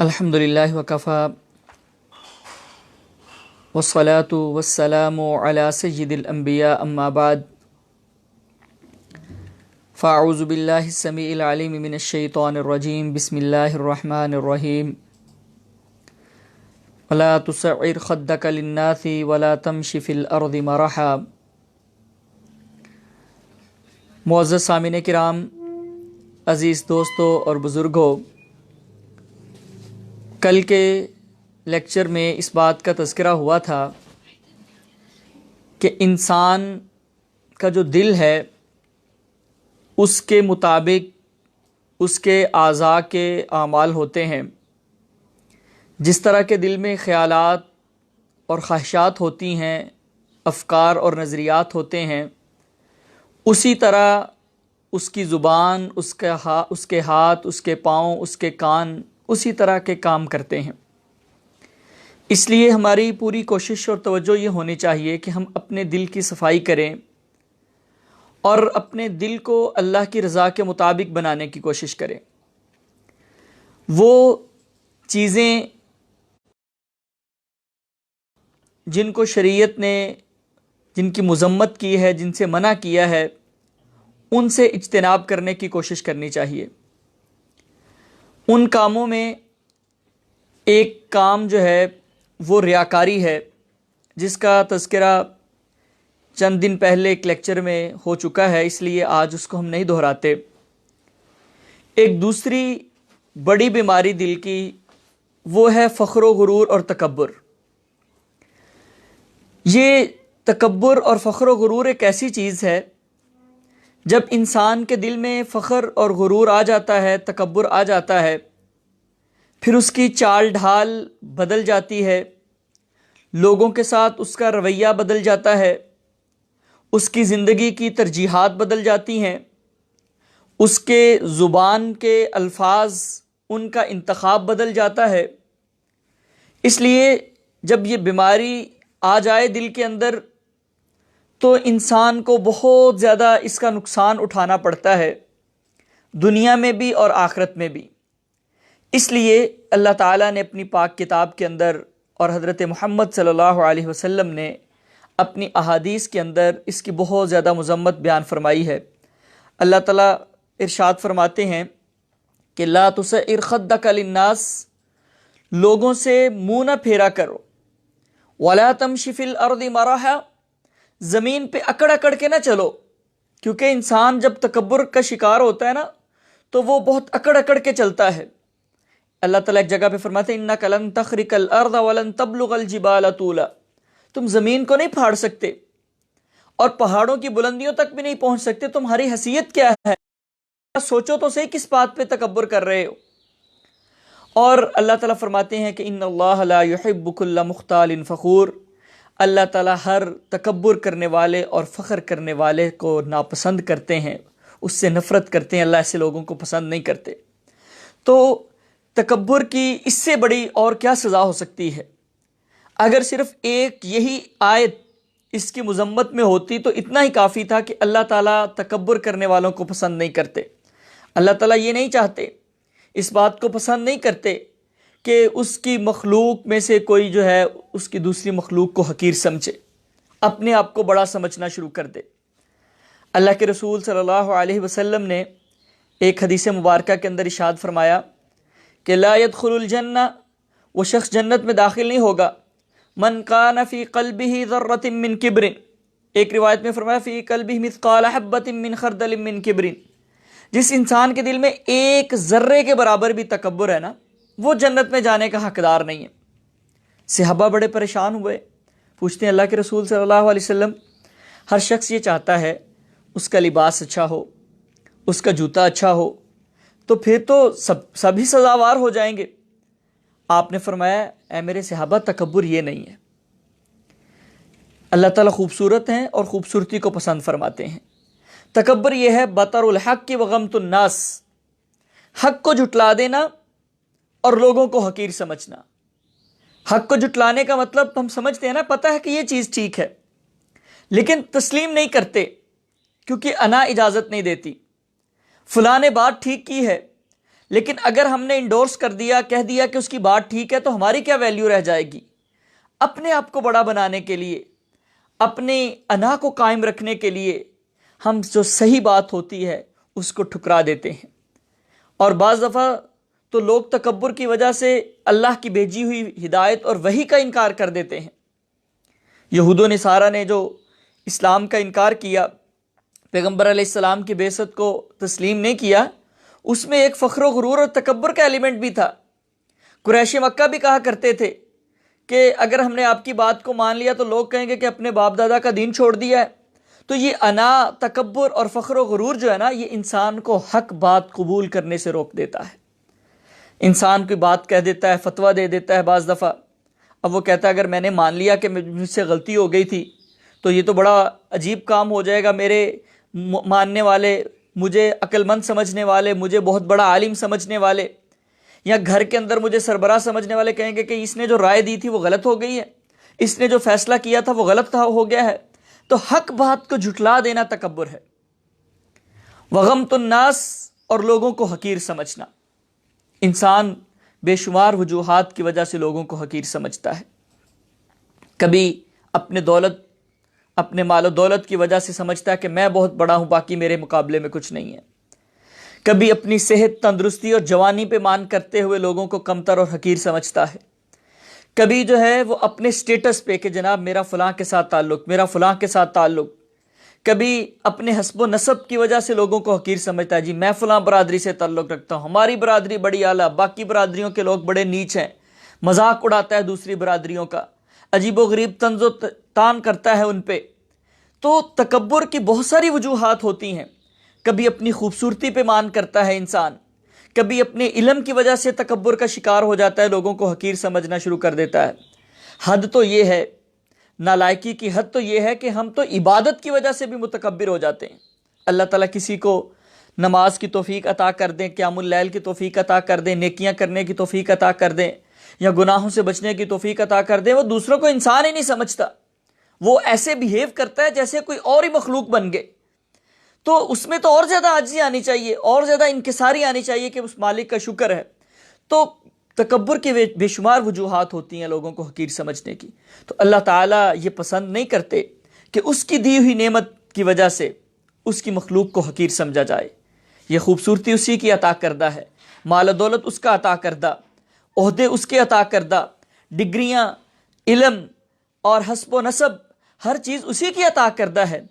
الحمدللہ وکفا والصلاة والسلام علی سید الانبیاء اما بعد فاعوذ باللہ السمیع العلیم من الشیطان الرجیم بسم اللہ الرحمن الرحیم ولا تصعر خدک للناس ولا تمش فی الارض مرحا۔ معزز سامعین کرام، عزیز دوستو اور بزرگوں، کل کے لیکچر میں اس بات کا تذکرہ ہوا تھا کہ انسان کا جو دل ہے اس کے مطابق اس کے اعضاء کے اعمال ہوتے ہیں۔ جس طرح کے دل میں خیالات اور خواہشات ہوتی ہیں، افکار اور نظریات ہوتے ہیں، اسی طرح اس کی زبان، اس کے ہاتھ، اس کے پاؤں، اس کے کان اسی طرح کے کام کرتے ہیں۔ اس لیے ہماری پوری کوشش اور توجہ یہ ہونی چاہیے کہ ہم اپنے دل کی صفائی کریں اور اپنے دل کو اللہ کی رضا کے مطابق بنانے کی کوشش کریں۔ وہ چیزیں جن کو شریعت نے جن کی مذمت کی ہے، جن سے منع کیا ہے، ان سے اجتناب کرنے کی کوشش کرنی چاہیے۔ ان کاموں میں ایک کام جو ہے وہ ریاکاری ہے، جس کا تذکرہ چند دن پہلے ایک لیکچر میں ہو چکا ہے، اس لیے آج اس کو ہم نہیں دہراتے۔ ایک دوسری بڑی بیماری دل کی وہ ہے فخر و غرور اور تکبر۔ یہ تکبر اور فخر و غرور ایک ایسی چیز ہے، جب انسان کے دل میں فخر اور غرور آ جاتا ہے، تکبر آ جاتا ہے، پھر اس کی چال ڈھال بدل جاتی ہے، لوگوں کے ساتھ اس کا رویہ بدل جاتا ہے، اس کی زندگی کی ترجیحات بدل جاتی ہیں، اس کے زبان کے الفاظ، ان کا انتخاب بدل جاتا ہے۔ اس لیے جب یہ بیماری آ جائے دل کے اندر تو انسان کو بہت زیادہ اس کا نقصان اٹھانا پڑتا ہے، دنیا میں بھی اور آخرت میں بھی۔ اس لیے اللہ تعالیٰ نے اپنی پاک کتاب کے اندر اور حضرت محمد صلی اللہ علیہ وسلم نے اپنی احادیث کے اندر اس کی بہت زیادہ مذمت بیان فرمائی ہے۔ اللہ تعالیٰ ارشاد فرماتے ہیں کہ لا تسعر خدک للناس، لوگوں سے منہ نہ پھیرا کرو، ولا تمشی فی الارض مرحا، زمین پہ اکڑ اکڑ کے نہ چلو، کیونکہ انسان جب تکبر کا شکار ہوتا ہے نا تو وہ بہت اکڑ اکڑ کے چلتا ہے۔ اللہ تعالیٰ ایک جگہ پہ فرماتے ہیں اِنَّكَ لَن تَخْرِقَ الْأَرْضَ وَلَن تَبْلُغَ الْجِبَالَ طُولًا، تم زمین کو نہیں پھاڑ سکتے اور پہاڑوں کی بلندیوں تک بھی نہیں پہنچ سکتے، تمہاری حیثیت کیا ہے؟ سوچو تو صحیح کس بات پہ تکبر کر رہے ہو۔ اور اللہ تعالیٰ فرماتے ہیں کہ اِنَّ اللَّهَ لَا يُحِبُّ كُلَّ مُخْتَالٍ فَخُورٍ، اللہ تعالیٰ ہر تکبر کرنے والے اور فخر کرنے والے کو ناپسند کرتے ہیں، اس سے نفرت کرتے ہیں، اللہ ایسے لوگوں کو پسند نہیں کرتے۔ تو تکبر کی اس سے بڑی اور کیا سزا ہو سکتی ہے؟ اگر صرف ایک یہی آیت اس کی مذمت میں ہوتی تو اتنا ہی کافی تھا کہ اللہ تعالیٰ تکبر کرنے والوں کو پسند نہیں کرتے۔ اللہ تعالیٰ یہ نہیں چاہتے، اس بات کو پسند نہیں کرتے کہ اس کی مخلوق میں سے کوئی جو ہے اس کی دوسری مخلوق کو حقیر سمجھے، اپنے آپ کو بڑا سمجھنا شروع کر دے۔ اللہ کے رسول صلی اللہ علیہ وسلم نے ایک حدیث مبارکہ کے اندر ارشاد فرمایا کہ لا يدخل الجنہ، وہ شخص جنت میں داخل نہیں ہوگا، من کان فی قلبہ ذرۃ من کبر، ایک روایت میں فرمایا فی قلبہ مثقال حبۃ من خردل من کبر، جس انسان کے دل میں ایک ذرے کے برابر بھی تکبر ہے نا، وہ جنت میں جانے کا حقدار نہیں ہے۔ صحابہ بڑے پریشان ہوئے، پوچھتے ہیں اللہ کے رسول صلی اللہ علیہ وسلم، ہر شخص یہ چاہتا ہے اس کا لباس اچھا ہو، اس کا جوتا اچھا ہو، تو پھر تو سبھی سزاوار ہو جائیں گے۔ آپ نے فرمایا اے میرے صحابہ، تکبر یہ نہیں ہے۔ اللہ تعالیٰ خوبصورت ہیں اور خوبصورتی کو پسند فرماتے ہیں۔ تکبر یہ ہے بطر الحق و غمت الناس، حق کو جھٹلا دینا اور لوگوں کو حقیر سمجھنا۔ حق کو جھٹلانے کا مطلب ہم سمجھتے ہیں نا، پتہ ہے کہ یہ چیز ٹھیک ہے لیکن تسلیم نہیں کرتے کیونکہ انا اجازت نہیں دیتی۔ فلاں نے بات ٹھیک کی ہے لیکن اگر ہم نے انڈورس کر دیا، کہہ دیا کہ اس کی بات ٹھیک ہے، تو ہماری کیا ویلیو رہ جائے گی؟ اپنے آپ کو بڑا بنانے کے لیے، اپنے انا کو قائم رکھنے کے لیے ہم جو صحیح بات ہوتی ہے اس کو ٹھکرا دیتے ہیں۔ اور بعض دفعہ تو لوگ تکبر کی وجہ سے اللہ کی بھیجی ہوئی ہدایت اور وحی کا انکار کر دیتے ہیں۔ یہود و نصارہ نے جو اسلام کا انکار کیا، پیغمبر علیہ السلام کی بعثت کو تسلیم نہیں کیا، اس میں ایک فخر و غرور اور تکبر کا ایلیمنٹ بھی تھا۔ قریش مکہ بھی کہا کرتے تھے کہ اگر ہم نے آپ کی بات کو مان لیا تو لوگ کہیں گے کہ اپنے باپ دادا کا دین چھوڑ دیا ہے۔ تو یہ انا، تکبر اور فخر و غرور جو ہے نا، یہ انسان کو حق بات قبول کرنے سے روک دیتا ہے۔ انسان کوئی بات کہہ دیتا ہے، فتویٰ دے دیتا ہے بعض دفعہ، اب وہ کہتا ہے اگر میں نے مان لیا کہ مجھ سے غلطی ہو گئی تھی تو یہ تو بڑا عجیب کام ہو جائے گا، میرے ماننے والے، مجھے عقل مند سمجھنے والے، مجھے بہت بڑا عالم سمجھنے والے، یا گھر کے اندر مجھے سربراہ سمجھنے والے کہیں گے کہ اس نے جو رائے دی تھی وہ غلط ہو گئی ہے، اس نے جو فیصلہ کیا تھا وہ غلط ہو گیا ہے۔ تو حق بات کو جھٹلا دینا تکبر ہے۔ وغمت الناس، اور لوگوں کو حقیر سمجھنا۔ انسان بے شمار وجوہات کی وجہ سے لوگوں کو حقیر سمجھتا ہے۔ کبھی اپنے دولت، اپنے مال و دولت کی وجہ سے سمجھتا ہے کہ میں بہت بڑا ہوں، باقی میرے مقابلے میں کچھ نہیں ہے۔ کبھی اپنی صحت، تندرستی اور جوانی پہ مان کرتے ہوئے لوگوں کو کمتر اور حقیر سمجھتا ہے۔ کبھی جو ہے وہ اپنے سٹیٹس پہ کہ جناب میرا فلاں کے ساتھ تعلق، میرا فلاں کے ساتھ تعلق، کبھی اپنے حسب و نسب کی وجہ سے لوگوں کو حقیر سمجھتا ہے، جی میں فلاں برادری سے تعلق رکھتا ہوں، ہماری برادری بڑی اعلیٰ، باقی برادریوں کے لوگ بڑے نیچ ہیں، مذاق اڑاتا ہے دوسری برادریوں کا، عجیب و غریب طنز و تان کرتا ہے ان پہ۔ تو تکبر کی بہت ساری وجوہات ہوتی ہیں۔ کبھی اپنی خوبصورتی پہ مان کرتا ہے انسان، کبھی اپنے علم کی وجہ سے تکبر کا شکار ہو جاتا ہے، لوگوں کو حقیر سمجھنا شروع کر دیتا ہے۔ حد تو یہ ہے، نالائکی کی حد تو یہ ہے کہ ہم تو عبادت کی وجہ سے بھی متکبر ہو جاتے ہیں۔ اللہ تعالیٰ کسی کو نماز کی توفیق عطا کر دیں، قیام اللیل کی توفیق عطا کر دیں، نیکیاں کرنے کی توفیق عطا کر دیں، یا گناہوں سے بچنے کی توفیق عطا کر دیں، وہ دوسروں کو انسان ہی نہیں سمجھتا، وہ ایسے بیہیو کرتا ہے جیسے کوئی اور ہی مخلوق بن گئے۔ تو اس میں تو اور زیادہ عاجزی آنی چاہیے، اور زیادہ انکساری آنی چاہیے کہ اس مالک کا شکر ہے۔ تو تکبر کی بے شمار وجوہات ہوتی ہیں لوگوں کو حقیر سمجھنے کی۔ تو اللہ تعالیٰ یہ پسند نہیں کرتے کہ اس کی دی ہوئی نعمت کی وجہ سے اس کی مخلوق کو حقیر سمجھا جائے۔ یہ خوبصورتی اسی کی عطا کردہ ہے، مال و دولت اس کا عطا کردہ، عہدے اس کے عطا کردہ، ڈگریاں، علم اور حسب و نسب، ہر چیز اسی کی عطا کردہ ہے۔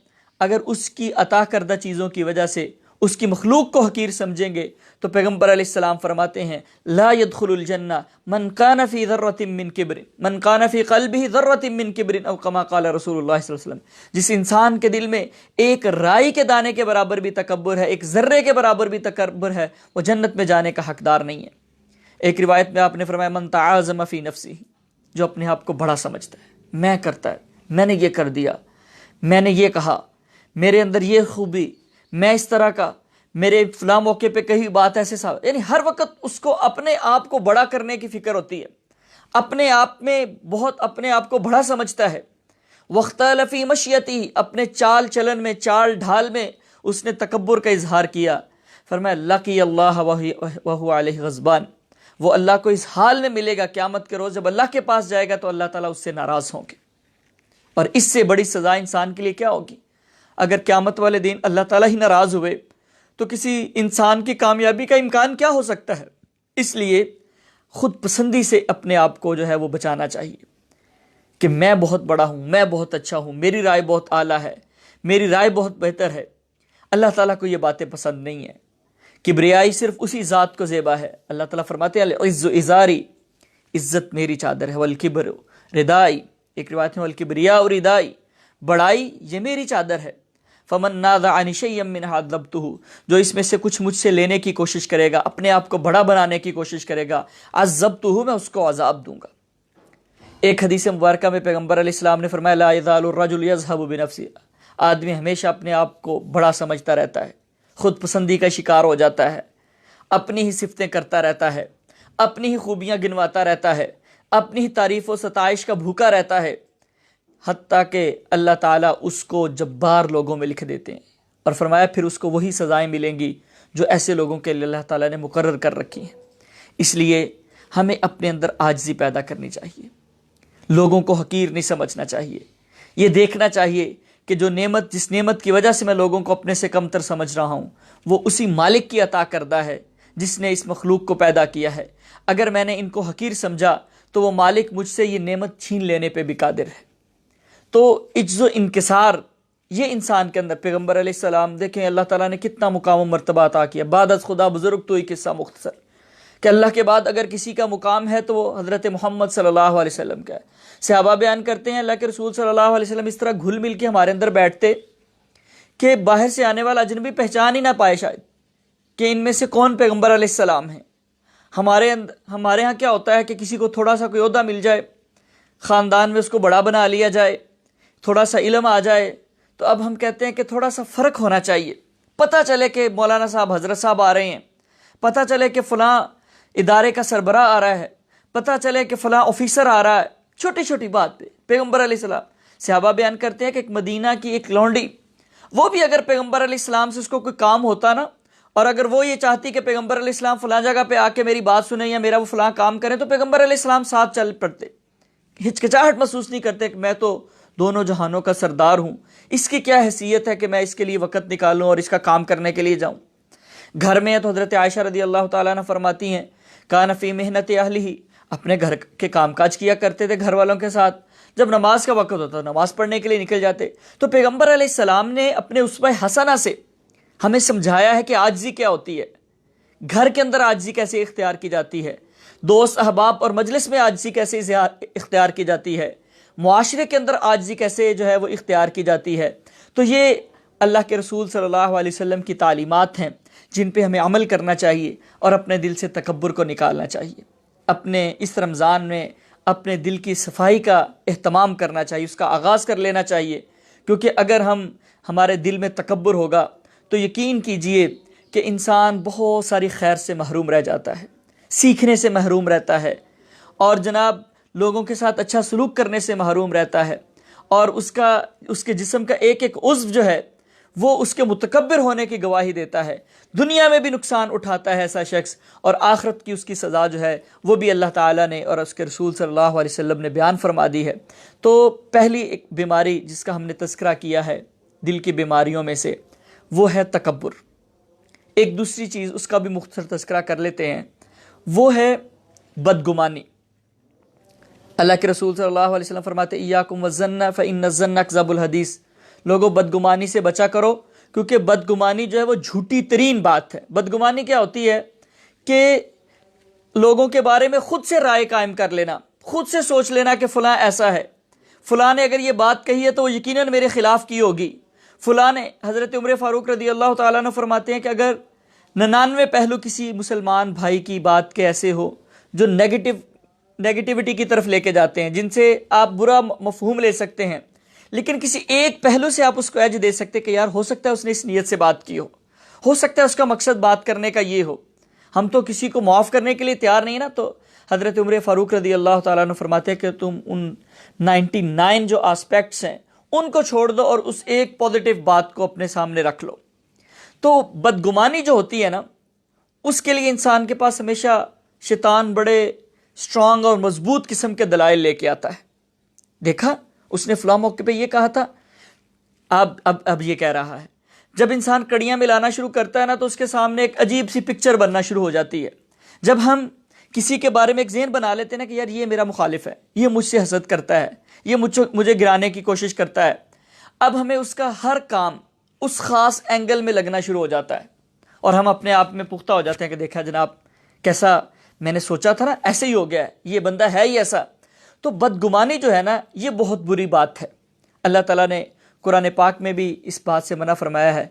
اگر اس کی عطا کردہ چیزوں کی وجہ سے اس کی مخلوق کو حقیر سمجھیں گے تو پیغمبر علیہ السلام فرماتے ہیں لا يدخل الجنہ من کان فی ذرۃ من کبر من کان فی قلبہ ذرۃ من کبر او کما قال رسول اللہ صلی اللہ علیہ وسلم۔ جس انسان کے دل میں ایک رائی کے دانے کے برابر بھی تکبر ہے، ایک ذرے کے برابر بھی تکبر ہے، وہ جنت میں جانے کا حقدار نہیں ہے۔ ایک روایت میں آپ نے فرمایا من تعاظم فی نفسہ، جو اپنے آپ کو بڑا سمجھتا ہے، میں کرتا ہے، میں نے یہ کر دیا، میں نے یہ کہا، میرے اندر یہ خوبی، میں اس طرح کا، میرے فلاں موقع پہ کہیں بات ایسے صاحب، یعنی ہر وقت اس کو اپنے آپ کو بڑا کرنے کی فکر ہوتی ہے، اپنے آپ میں بہت اپنے آپ کو بڑا سمجھتا ہے۔ واختال فی مشیتہ، اپنے چال چلن میں، چال ڈھال میں اس نے تکبر کا اظہار کیا۔ فرمایا لقی اللہ وہو علیہ غضبان، وہ اللہ کو اس حال میں ملے گا قیامت کے روز، جب اللہ کے پاس جائے گا تو اللہ تعالیٰ اس سے ناراض ہوں گے۔ اور اس سے بڑی سزا انسان کے لیے کیا ہوگی؟ اگر قیامت والے دن اللہ تعالیٰ ہی ناراض ہوئے تو کسی انسان کی کامیابی کا امکان کیا ہو سکتا ہے؟ اس لیے خود پسندی سے اپنے آپ کو جو ہے وہ بچانا چاہیے کہ میں بہت بڑا ہوں، میں بہت اچھا ہوں، میری رائے بہت اعلیٰ ہے، میری رائے بہت بہتر ہے۔ اللہ تعالیٰ کو یہ باتیں پسند نہیں ہیں۔ کبریائی صرف اسی ذات کو زیبا ہے۔ اللہ تعالیٰ فرماتے ہیں العز ازاری، عزت میری چادر ہے، والکبر ردائی، ایک روایت میں والکبریاء ردائی، بڑائی یہ میری چادر ہے۔ فمن نازعنی شیئا منہا عذبتہ، جو اس میں سے کچھ مجھ سے لینے کی کوشش کرے گا، اپنے آپ کو بڑا بنانے کی کوشش کرے گا، عذبتہ، میں اس کو عذاب دوں گا۔ ایک حدیث مبارکہ میں پیغمبر علیہ السلام نے فرمایا لا یزال الرجل یذهب بنفسه، آدمی ہمیشہ اپنے آپ کو بڑا سمجھتا رہتا ہے، خود پسندی کا شکار ہو جاتا ہے، اپنی ہی صفتیں کرتا رہتا ہے، اپنی ہی خوبیاں گنواتا رہتا ہے، اپنی ہی تعریف و ستائش کا بھوکا رہتا ہے، حتیٰ کہ اللہ تعالیٰ اس کو جبار لوگوں میں لکھ دیتے ہیں، اور فرمایا پھر اس کو وہی سزائیں ملیں گی جو ایسے لوگوں کے لیے اللہ تعالیٰ نے مقرر کر رکھی ہیں۔ اس لیے ہمیں اپنے اندر عاجزی پیدا کرنی چاہیے، لوگوں کو حقیر نہیں سمجھنا چاہیے، یہ دیکھنا چاہیے کہ جو نعمت، جس نعمت کی وجہ سے میں لوگوں کو اپنے سے کم تر سمجھ رہا ہوں، وہ اسی مالک کی عطا کردہ ہے جس نے اس مخلوق کو پیدا کیا ہے۔ اگر میں نے ان کو حقیر سمجھا تو وہ مالک مجھ سے یہ نعمت چھین لینے پہ بھی قادر ہے۔ تو عجز و انکسار یہ انسان کے اندر، پیغمبر علیہ السلام دیکھیں اللہ تعالیٰ نے کتنا مقام و مرتبہ عطا کیا، بعد از خدا بزرگ تو ہی قصہ مختصر، کہ اللہ کے بعد اگر کسی کا مقام ہے تو وہ حضرت محمد صلی اللہ علیہ وسلم کا ہے۔ صحابہ بیان کرتے ہیں اللہ کے رسول صلی اللہ علیہ وسلم اس طرح گھل مل کے ہمارے اندر بیٹھتے کہ باہر سے آنے والا اجنبی پہچان ہی نہ پائے شاید کہ ان میں سے کون پیغمبر علیہ السلام ہیں۔ ہمارے ہاں کیا ہوتا ہے کہ کسی کو تھوڑا سا کوئی عہدہ مل جائے، خاندان میں اس کو بڑا بنا لیا جائے، تھوڑا سا علم آ جائے، تو اب ہم کہتے ہیں کہ تھوڑا سا فرق ہونا چاہیے، پتہ چلے کہ مولانا صاحب، حضرت صاحب آ رہے ہیں، پتہ چلے کہ فلاں ادارے کا سربراہ آ رہا ہے، پتہ چلے کہ فلاں آفیسر آ رہا ہے۔ چھوٹی چھوٹی بات پہ پیغمبر علیہ السلام، صحابہ بیان کرتے ہیں کہ ایک مدینہ کی ایک لونڈی، وہ بھی اگر پیغمبر علیہ السلام سے اس کو کوئی کام ہوتا نا، اور اگر وہ یہ چاہتی کہ پیغمبر علیہ السلام فلاں جگہ پہ آ کے میری بات سنیں یا میرا وہ فلاں کام کریں، تو پیغمبر علیہ السلام ساتھ چل پڑتے، ہچکچاہٹ محسوس نہیں کرتے کہ میں تو دونوں جہانوں کا سردار ہوں، اس کی کیا حیثیت ہے کہ میں اس کے لیے وقت نکالوں اور اس کا کام کرنے کے لیے جاؤں۔ گھر میں ہے تو حضرت عائشہ رضی اللہ تعالیٰ عنہ فرماتی ہیں کان فی محنت اہلہ، اپنے گھر کے کام کاج کیا کرتے تھے گھر والوں کے ساتھ، جب نماز کا وقت ہوتا تو نماز پڑھنے کے لیے نکل جاتے۔ تو پیغمبر علیہ السلام نے اپنے اسوہ حسنہ سے ہمیں سمجھایا ہے کہ عاجزی کیا ہوتی ہے، گھر کے اندر عاجزی کیسے اختیار کی جاتی ہے، دوست احباب اور مجلس میں عاجزی کیسے اختیار کی جاتی ہے، معاشرے کے اندر عاجزی کیسے جو ہے وہ اختیار کی جاتی ہے۔ تو یہ اللہ کے رسول صلی اللہ علیہ وسلم کی تعلیمات ہیں جن پہ ہمیں عمل کرنا چاہیے اور اپنے دل سے تکبر کو نکالنا چاہیے۔ اپنے اس رمضان میں اپنے دل کی صفائی کا اہتمام کرنا چاہیے، اس کا آغاز کر لینا چاہیے، کیونکہ اگر ہمارے دل میں تکبر ہوگا تو یقین کیجئے کہ انسان بہت ساری خیر سے محروم رہ جاتا ہے، سیکھنے سے محروم رہتا ہے، اور جناب لوگوں کے ساتھ اچھا سلوک کرنے سے محروم رہتا ہے، اور اس کے جسم کا ایک ایک عضو جو ہے وہ اس کے متکبر ہونے کی گواہی دیتا ہے۔ دنیا میں بھی نقصان اٹھاتا ہے ایسا شخص، اور آخرت کی اس کی سزا جو ہے وہ بھی اللہ تعالیٰ نے اور اس کے رسول صلی اللہ علیہ وسلم نے بیان فرما دی ہے۔ تو پہلی ایک بیماری جس کا ہم نے تذکرہ کیا ہے دل کی بیماریوں میں سے، وہ ہے تکبر۔ ایک دوسری چیز اس کا بھی مختصر تذکرہ کر لیتے ہیں، وہ ہے بدگمانی۔ اللہ کے رسول صلی اللہ علیہ وسلم فرماتے ایاکم والظن فإن الظن اکذب الحدیث، لوگوں بدگمانی سے بچا کرو، کیونکہ بدگمانی جو ہے وہ جھوٹی ترین بات ہے۔ بدگمانی کیا ہوتی ہے کہ لوگوں کے بارے میں خود سے رائے قائم کر لینا، خود سے سوچ لینا کہ فلاں ایسا ہے، فلاں نے اگر یہ بات کہی ہے تو وہ یقیناً میرے خلاف کی ہوگی، فلاں نے۔ حضرت عمر فاروق رضی اللہ تعالیٰ عنہ فرماتے ہیں کہ اگر 99 پہلو کسی مسلمان بھائی کی بات کے ایسے ہو جو نیگیٹیوٹی کی طرف لے کے جاتے ہیں، جن سے آپ برا مفہوم لے سکتے ہیں، لیکن کسی ایک پہلو سے آپ اس کو ایج دے سکتے کہ یار ہو سکتا ہے اس نے اس نیت سے بات کی ہو سکتا ہے اس کا مقصد بات کرنے کا یہ ہو، ہم تو کسی کو معاف کرنے کے لیے تیار نہیں نا۔ تو حضرت عمر فاروق رضی اللہ تعالیٰ عنہ فرماتے ہیں کہ تم ان 99 جو آسپیکٹس ہیں ان کو چھوڑ دو اور اس ایک پازیٹیو بات کو اپنے سامنے رکھ لو۔ تو بدگمانی جو ہوتی ہے نا، اس کے لیے انسان کے پاس ہمیشہ شیطان بڑے اسٹرانگ اور مضبوط قسم کے دلائل لے کے آتا ہے۔ دیکھا اس نے فلاں موقع پہ یہ کہا تھا، اب یہ کہہ رہا ہے۔ جب انسان کڑیاں ملانا شروع کرتا ہے نا تو اس کے سامنے ایک عجیب سی پکچر بننا شروع ہو جاتی ہے۔ جب ہم کسی کے بارے میں ایک ذہن بنا لیتے ہیں نا کہ یار یہ میرا مخالف ہے، یہ مجھ سے حسد کرتا ہے، یہ مجھے گرانے کی کوشش کرتا ہے، اب ہمیں اس کا ہر کام اس خاص اینگل میں لگنا شروع ہو جاتا ہے، اور ہم اپنے آپ میں پختہ ہو جاتے ہیں کہ دیکھا جناب کیسا میں نے سوچا تھا نا، ایسے ہی ہو گیا ہے، یہ بندہ ہے ہی ایسا۔ تو بدگمانی جو ہے نا یہ بہت بری بات ہے۔ اللہ تعالیٰ نے قرآن پاک میں بھی اس بات سے منع فرمایا ہے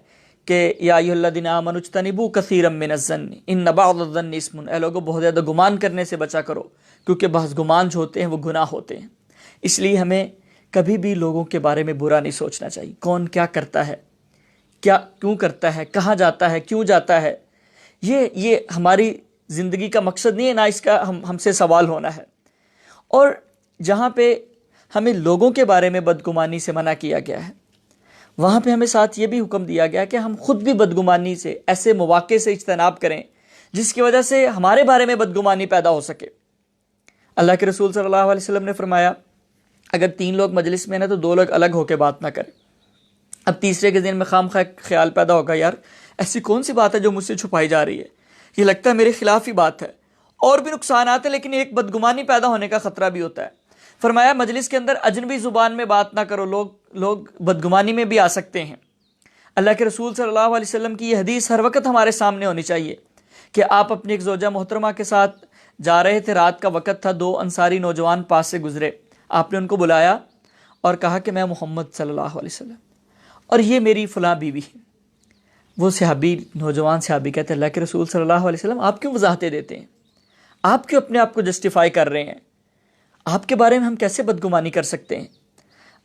کہ یا ایھا الذین آمنوا اجتنبوا کثیرا من الظن ان بعض الظن اسم، اے لوگوں بہت زیادہ گمان کرنے سے بچا کرو، کیونکہ بعض گمان جو ہوتے ہیں وہ گناہ ہوتے ہیں۔ اس لیے ہمیں کبھی بھی لوگوں کے بارے میں برا نہیں سوچنا چاہیے، کون کیا کرتا ہے، کیوں کرتا ہے، کہاں جاتا ہے، کیوں جاتا ہے، یہ ہماری زندگی کا مقصد نہیں ہے، نہ اس کا ہم سے سوال ہونا ہے۔ اور جہاں پہ ہمیں لوگوں کے بارے میں بدگمانی سے منع کیا گیا ہے وہاں پہ ہمیں ساتھ یہ بھی حکم دیا گیا کہ ہم خود بھی بدگمانی سے، ایسے مواقع سے اجتناب کریں جس کی وجہ سے ہمارے بارے میں بدگمانی پیدا ہو سکے۔ اللہ کے رسول صلی اللہ علیہ وسلم نے فرمایا اگر 3 لوگ مجلس میں ہیں تو 2 لوگ الگ ہو کے بات نہ کریں۔ اب تیسرے کے دن میں خواہ خیال پیدا ہوگا یار ایسی کون سی بات ہے جو مجھ سے چھپائی جا رہی ہے، یہ لگتا ہے میرے خلاف ہی بات ہے، اور بھی نقصانات ہیں لیکن ایک بدگمانی پیدا ہونے کا خطرہ بھی ہوتا ہے۔ فرمایا مجلس کے اندر اجنبی زبان میں بات نہ کرو، لوگ بدگمانی میں بھی آ سکتے ہیں۔ اللہ کے رسول صلی اللہ علیہ وسلم کی یہ حدیث ہر وقت ہمارے سامنے ہونی چاہیے کہ آپ اپنی ایک زوجہ محترمہ کے ساتھ جا رہے تھے، رات کا وقت تھا، 2 انصاری نوجوان پاس سے گزرے، آپ نے ان کو بلایا اور کہا کہ میں محمد صلی اللہ علیہ وسلم اور یہ میری فلاں بیوی ہے۔ وہ صحابی، نوجوان صحابی کہتے ہیں اللہ کے رسول صلی اللہ علیہ وسلم آپ کیوں وضاحتیں دیتے ہیں، آپ کیوں اپنے آپ کو جسٹیفائی کر رہے ہیں، آپ کے بارے میں ہم کیسے بدگمانی کر سکتے ہیں؟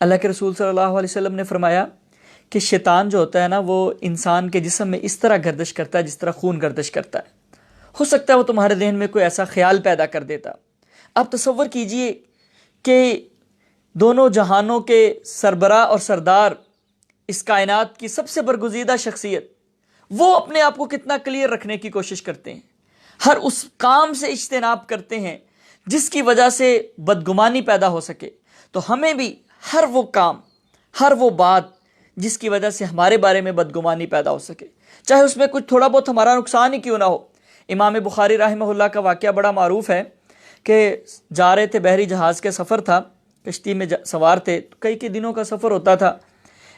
اللہ کے رسول صلی اللہ علیہ وسلم نے فرمایا کہ شیطان جو ہوتا ہے نا وہ انسان کے جسم میں اس طرح گردش کرتا ہے جس طرح خون گردش کرتا ہے، ہو سکتا ہے وہ تمہارے ذہن میں کوئی ایسا خیال پیدا کر دیتا۔ آپ تصور کیجئے کہ دونوں جہانوں کے سربراہ اور سردار، اس کائنات کی سب سے برگزیدہ شخصیت، وہ اپنے آپ کو کتنا کلیئر رکھنے کی کوشش کرتے ہیں، ہر اس کام سے اجتناب کرتے ہیں جس کی وجہ سے بدگمانی پیدا ہو سکے۔ تو ہمیں بھی ہر وہ کام، ہر وہ بات جس کی وجہ سے ہمارے بارے میں بدگمانی پیدا ہو سکے، چاہے اس میں کچھ تھوڑا بہت ہمارا نقصان ہی کیوں نہ ہو۔ امام بخاری رحمہ اللہ کا واقعہ بڑا معروف ہے کہ جا رہے تھے، بحری جہاز کے سفر تھا، کشتی میں سوار تھے، کئی دنوں کا سفر ہوتا تھا۔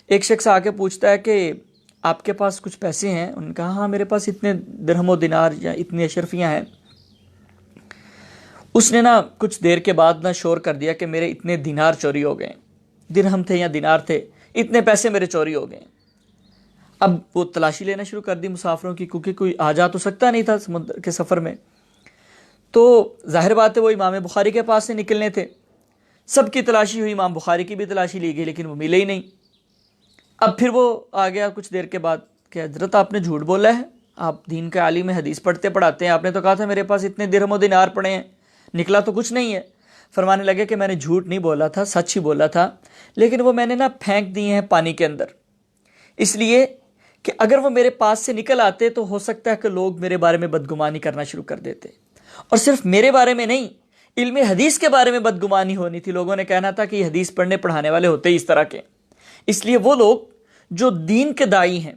ایک شخص آ کے پوچھتا ہے کہ آپ کے پاس کچھ پیسے ہیں؟ انہوں نے کہا ہاں میرے پاس اتنے درہم و دینار یا اتنی اشرفیاں ہیں۔ اس نے نا کچھ دیر کے بعد نا شور کر دیا کہ میرے اتنے دینار چوری ہو گئے، درہم تھے یا دینار تھے، اتنے پیسے میرے چوری ہو گئے۔ اب وہ تلاشی لینا شروع کر دی مسافروں کی، کیونکہ کوئی آ جا تو سکتا نہیں تھا سمندر کے سفر میں، تو ظاہر بات ہے وہ امام بخاری کے پاس سے نکلنے تھے۔ سب کی تلاشی ہوئی، امام بخاری کی بھی تلاشی لی گئی لیکن وہ ملے ہی نہیں۔ اب پھر وہ آ گیا کچھ دیر کے بعد کہ حضرت آپ نے جھوٹ بولا ہے، آپ دین کے عالم میں حدیث پڑھتے پڑھاتے ہیں، آپ نے تو کہا تھا میرے پاس اتنے درہم و دینار پڑے ہیں، نکلا تو کچھ نہیں ہے۔ فرمانے لگے کہ میں نے جھوٹ نہیں بولا تھا، سچ ہی بولا تھا، لیکن وہ میں نے نا پھینک دیے ہیں پانی کے اندر، اس لیے کہ اگر وہ میرے پاس سے نکل آتے تو ہو سکتا ہے کہ لوگ میرے بارے میں بدگمانی کرنا شروع کر دیتے، اور صرف میرے بارے میں نہیں، علم حدیث کے بارے میں بدگمانی ہونی تھی، لوگوں نے کہنا تھا کہ یہ حدیث پڑھنے پڑھانے والے ہوتے ہی اس طرح کے۔ اس لیے وہ لوگ جو دین کے داعی ہیں،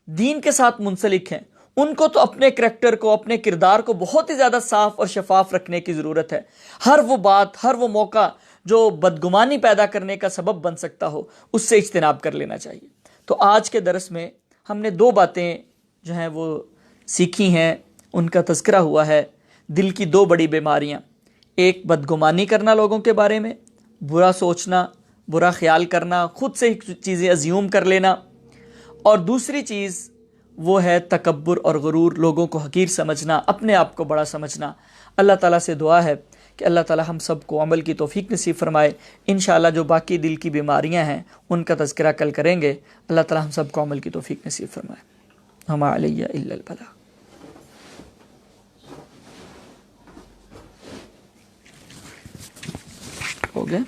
دین کے ساتھ منسلک ہیں، ان کو تو اپنے کریکٹر کو، اپنے کردار کو بہت ہی زیادہ صاف اور شفاف رکھنے کی ضرورت ہے۔ ہر وہ بات، ہر وہ موقع جو بدگمانی پیدا کرنے کا سبب بن سکتا ہو اس سے اجتناب کر لینا چاہیے۔ تو آج کے درس میں ہم نے 2 باتیں جو ہیں وہ سیکھی ہیں، ان کا تذکرہ ہوا ہے، دل کی 2 بڑی بیماریاں، ایک بدگمانی کرنا لوگوں کے بارے میں، برا سوچنا، برا خیال کرنا، خود سے چیزیں ازیوم کر لینا، اور دوسری چیز وہ ہے تکبر اور غرور، لوگوں کو حقیر سمجھنا، اپنے آپ کو بڑا سمجھنا۔ اللہ تعالیٰ سے دعا ہے کہ اللہ تعالیٰ ہم سب کو عمل کی توفیق نصیب فرمائے۔ انشاءاللہ جو باقی دل کی بیماریاں ہیں ان کا تذکرہ کل کریں گے۔ اللہ تعالیٰ ہم سب کو عمل کی توفیق نصیب فرمائے۔ وما علی الا البلاغ۔ ہو گیا؟